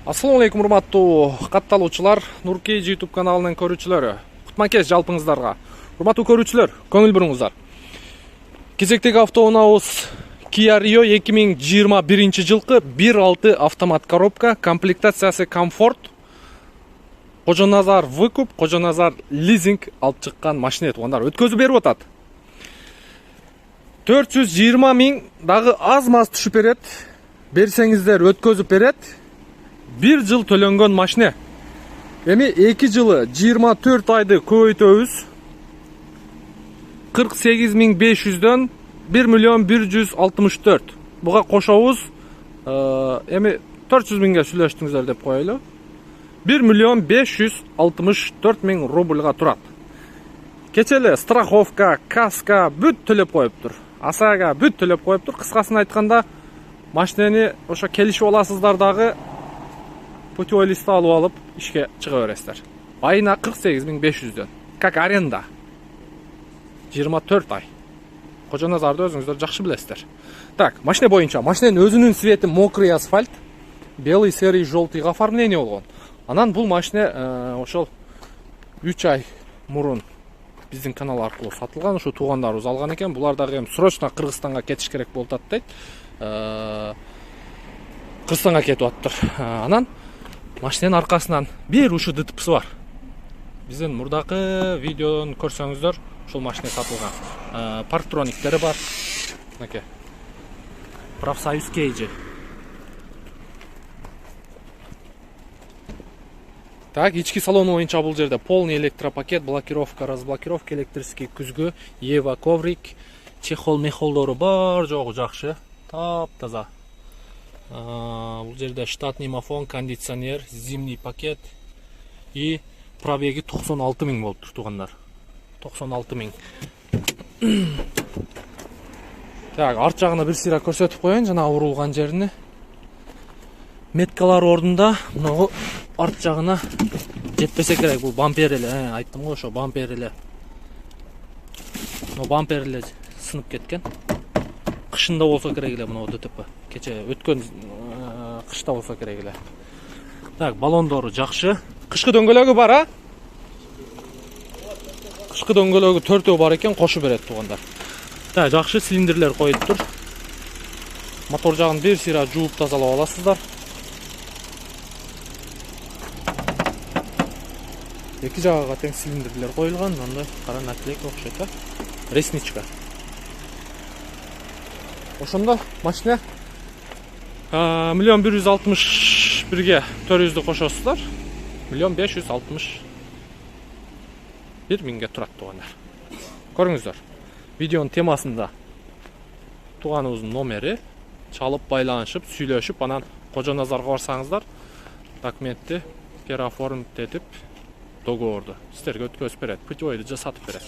Assalamu алейкум, урматтуу катталуучулар, Нуркей YouTube каналынын көрүүчүлөрү. Кутманкеш жалпыңыздарга. Урматтуу көрүүчүлөр, көңүл буруңуздар. Кезектеги автоунаабыз Kia Rio 2021 жылкы 1.6 автомат коробка, комплектациясы комфорт. Кожоназар выкуп, Кожоназар лизинг алып чыккан машина туугандар өткөзүп берип атат. 420 миң дагы аз-маз түшүп берет. Берсеңиздер өткөзүп берет. 1 жыл төлөнгөн машина. Эми 2 жылы 24 айды көбөйтөбүз. 48.500дөн 1.164. Буга кошобуз. Эми 400 миңге сүйлөштүңүздөр деп коелу. 1.564 рубльга турат. Кечеле страховка, каска бүт төлөп коюптур. Асага бүт төлөп коюптур. Кыскасын айтканда, машинени ошо келишип аласыздар дагы путевой лист алып ишке чыга бересиздер. Айына 48.500дөн. Как аренда. 24 ай. Кожоназарды өзүңүздөр жакшы билесиздер. Так, машина боюнча, машиненин өзүнүн цвети мокрый асфальт, белый, серый, желтыйга оформление болгон. Анан бул машина ошол 3 ай мурун биздин канал аркылуу сатылган, ушу туугандарыбыз алган экен. Булар дагы эми срочно Кыргызстанга кетиш керек болуп атат дейт. Кыргызстанга кетип аттыр. Анан машиненин аркасынан бир ушу ДТПсы бар. Биздин мурдакы видеодон көрсөңүздөр, ушул машина сатылган. Парктрониктери бар. Мынакей. Профсоюз кейджи. Так, ички салону боюнча бул жерде полный электропакет, блокировка, разблокировка, электрический күзгү, Ева коврик, чехол-мехолдору бар, жогу жакшы, таптаза. Бул жерде штатный мафон, кондиционер, зимний пакет и пробеги 96 миң болуптур туугандар. 96 миң. Так, арт жагына бир сыйра көрсөтүп коеюн, жана урулган жерини. Меткалар ордунда, мына арт жагына жетпесе керек, бул бампер эле, айттым го, ошо бампер эле. Мына бампер эле сынып кеткен. Кышында болсо керек эле мына ДТП. Кече өткөн кышта болсо керек эле. Так, баллондору жакшы. Кышкы дөңгөлөгү бар, а? Кышкы дөңгөлөгү 4-өө бар экен, кошуп берет туугандар. Так, жакшы цилиндрлер коюптур. Мотор жагын бир сыйра жууп тазалап аласыздар. Эки жагага тең цилиндрлер коюлган, мындай кара наклейка окшойт, ресничка. Ошондо машина 1.161ге 400дү кошосуздар. 1.561 миңге турат туугандар. Көрүңүздөр. Видеонун темасында тууганыбыздын номери, чалып байланышып, сүйлөшүп, анан Кожоназарга барсаңыздар, документти переоформить этип, договорду сиздерге өткөзүп берет, путевойду жасатып берет.